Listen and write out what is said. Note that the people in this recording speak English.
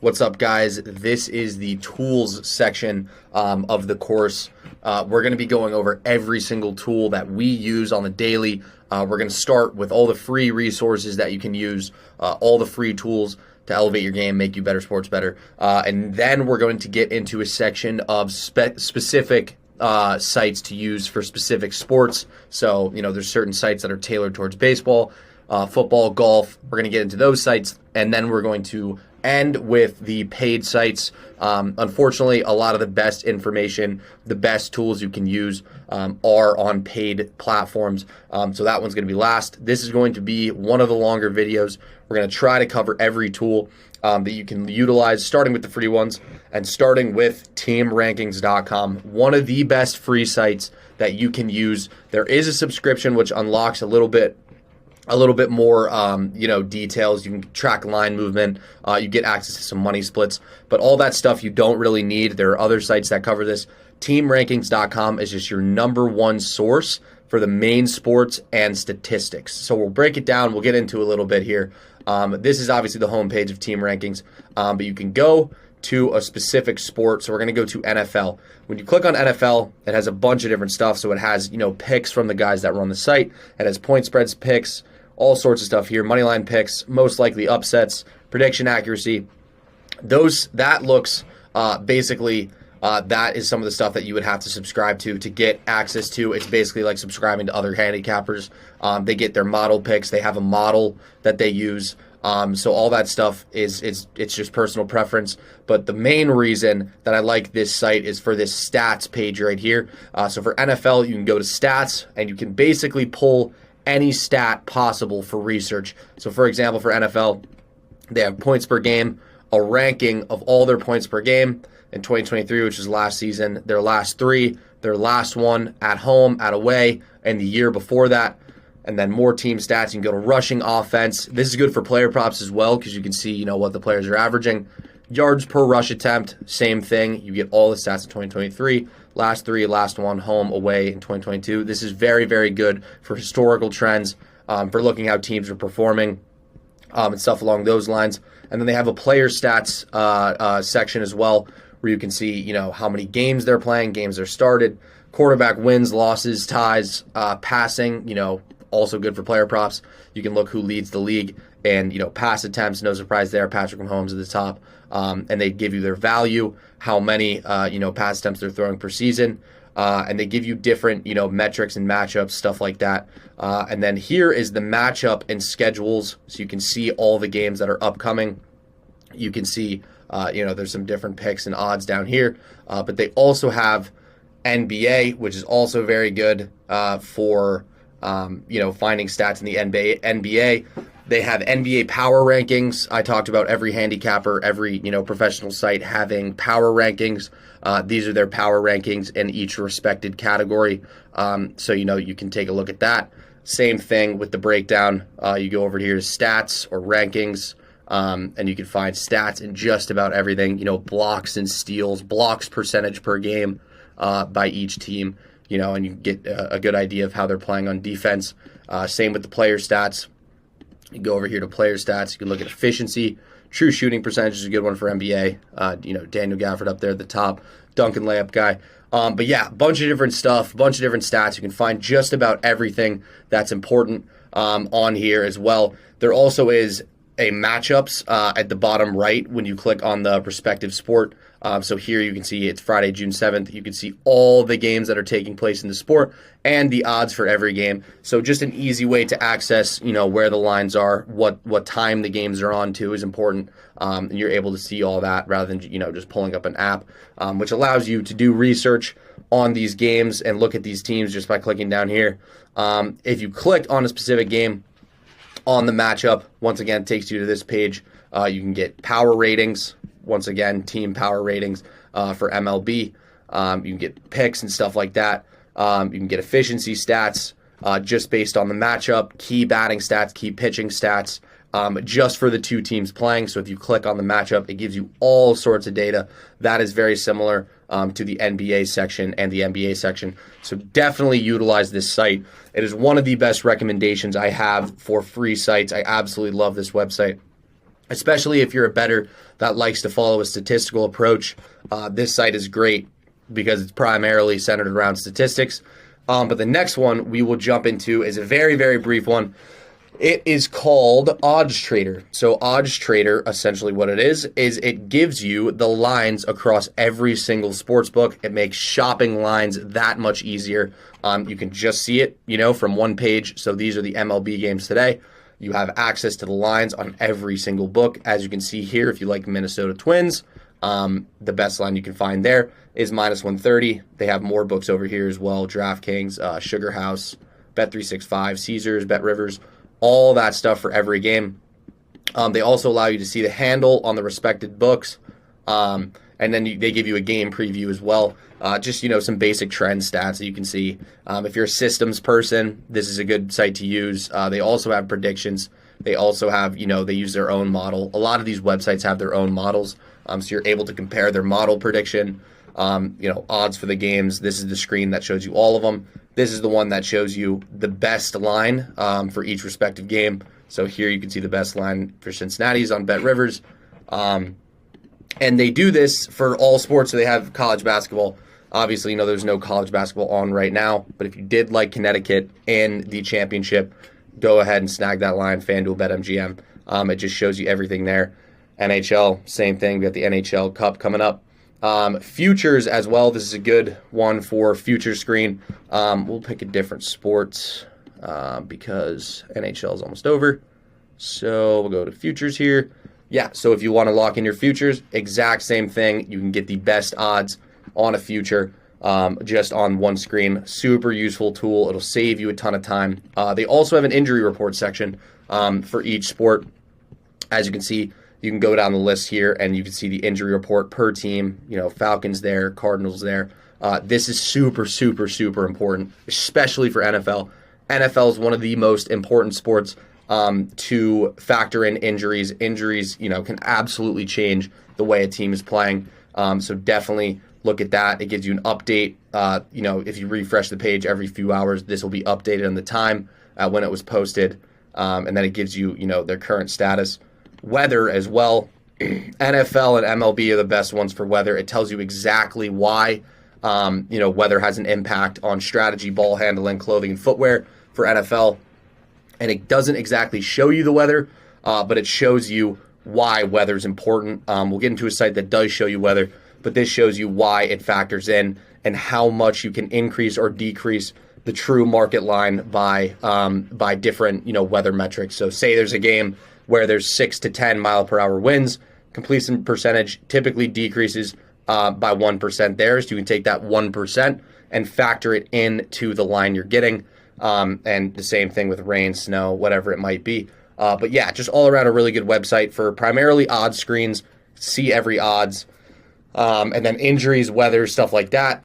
What's up, guys? This is the tools section of the course. We're going to be going over every single tool that we use on the daily. We're going to start with all the free resources that you can use, all the free tools to elevate your game, make you better, sports better. And then we're going to get into a section of specific sites to use for specific sports. So, there's certain sites that are tailored towards baseball, football, golf. We're going to get into those sites, and then we're going to end with the paid sites. Unfortunately, a lot of the best information, the best tools you can use are on paid platforms. So that one's going to be last. This is going to be one of the longer videos. We're going to try to cover every tool that you can utilize, starting with the free ones and starting with teamrankings.com, one of the best free sites that you can use. There is a subscription which unlocks a little bit more, details. You can track line movement. You get access to some money splits, but all that stuff you don't really need. There are other sites that cover this. TeamRankings.com is just your number one source for the main sports and statistics. So we'll break it down. We'll get into a little bit here. This is obviously the homepage of Team Rankings, but you can go to a specific sport. So we're going to go to NFL. When you click on NFL, it has a bunch of different stuff. So it has, picks from the guys that run the site. It has point spreads picks, all sorts of stuff here, money line picks, most likely upsets, prediction accuracy. That looks basically that is some of the stuff that you would have to subscribe to get access to. It's basically like subscribing to other handicappers. They get their model picks. They have a model that they use. So all that stuff it's just personal preference. But the main reason that I like this site is for this stats page right here. So for NFL, you can go to stats and you can basically pull any stat possible for research. So for example, for NFL, they have points per game, a ranking of all their points per game in 2023, which is last season, their last three, their last one at home, at away, and the year before that. And then more team stats. You can go to rushing offense. This is good for player props as well because you can see, what the players are averaging. Yards per rush attempt, same thing. You get all the stats in 2023. Last three, last one, home, away in 2022. This is very, very good for historical trends, for looking how teams are performing, and stuff along those lines. And then they have a player stats section as well, where you can see, how many games they're playing, games they're started, quarterback wins, losses, ties, passing, also good for player props. You can look who leads the league and, pass attempts, no surprise there, Patrick Mahomes at the top. And they give you their value, how many, pass attempts they're throwing per season. And they give you different, metrics and matchups, stuff like that. And then here is the matchup and schedules. So you can see all the games that are upcoming. You can see, there's some different picks and odds down here. But they also have NBA, which is also very good for, finding stats in the NBA. They have NBA power rankings. I talked about every handicapper, every, professional site having power rankings. These are their power rankings in each respected category. So, you can take a look at that. Same thing with the breakdown. You go over here to stats or rankings, and you can find stats in just about everything, blocks and steals, blocks percentage per game by each team, and you get a good idea of how they're playing on defense. Same with the player stats. You go over here to player stats. You can look at efficiency. True shooting percentage is a good one for NBA. Daniel Gafford up there at the top. Duncan layup guy. But yeah, a bunch of different stuff, a bunch of different stats. You can find just about everything that's important on here as well. There also is a matchups at the bottom right when you click on the respective sport. So here you can see it's Friday, June 7th. You can see all the games that are taking place in the sport and the odds for every game. So just an easy way to access, where the lines are, what time the games are on too is important. And you're able to see all that rather than, just pulling up an app, which allows you to do research on these games and look at these teams just by clicking down here. If you click on a specific game, on the matchup, once again, it takes you to this page. You can get power ratings. Once again, team power ratings for MLB. You can get picks and stuff like that. You can get efficiency stats just based on the matchup, key batting stats, key pitching stats, just for the two teams playing. So if you click on the matchup, it gives you all sorts of data. That is very similar to the NBA section and the NBA section. So definitely utilize this site. It is one of the best recommendations I have for free sites. I absolutely love this website. especially if you're a bettor that likes to follow a statistical approach. This site is great because it's primarily centered around statistics. But the next one we will jump into is a very, very brief one. It is called Odds Trader. So Odds Trader, essentially what it is it gives you the lines across every single sports book. It makes shopping lines that much easier. You can just see it, from one page. So these are the MLB games today. You have access to the lines on every single book. As you can see here, if you like Minnesota Twins, the best line you can find there is -130. They have more books over here as well. DraftKings, Sugar House, Bet365, Caesars, Bet Rivers, all that stuff for every game. They also allow you to see the handle on the respected books. And then they give you a game preview as well. Just, some basic trend stats that you can see. If you're a systems person, this is a good site to use. They also have predictions. They also have, they use their own model. A lot of these websites have their own models. So you're able to compare their model prediction, odds for the games. This is the screen that shows you all of them. This is the one that shows you the best line for each respective game. So here you can see the best line for Cincinnati's on Bet Rivers. And they do this for all sports. So they have college basketball. Obviously, there's no college basketball on right now. But if you did like Connecticut in the championship, go ahead and snag that line, FanDuel, BetMGM. It just shows you everything there. NHL, same thing. We got the NHL Cup coming up. Futures as well. This is a good one for future screen. We'll pick a different sport because NHL is almost over. So we'll go to futures here. Yeah, so if you want to lock in your futures, exact same thing. You can get the best odds on a future just on one screen. Super useful tool. It'll save you a ton of time. They also have an injury report section for each sport. As you can see, you can go down the list here and you can see the injury report per team. Falcons there, Cardinals there. This is super, super, super important, especially for NFL. NFL is one of the most important sports to factor in injuries. Injuries, can absolutely change the way a team is playing. So definitely look at that. It gives you an update. If you refresh the page every few hours, this will be updated on the time when it was posted. And then it gives you, their current status. Weather as well. NFL and MLB are the best ones for weather. It tells you exactly why, weather has an impact on strategy, ball handling, clothing, and footwear for NFL. And it doesn't exactly show you the weather, but it shows you why weather is important. We'll get into a site that does show you weather, but this shows you why it factors in and how much you can increase or decrease the true market line by different weather metrics. So say there's a game where there's 6 to 10 mile per hour winds, completion percentage typically decreases by 1% there. So you can take that 1% and factor it into the line you're getting. And the same thing with rain, snow, whatever it might be. But yeah, just all around a really good website for primarily odds screens, see every odds, and then injuries, weather, stuff like that.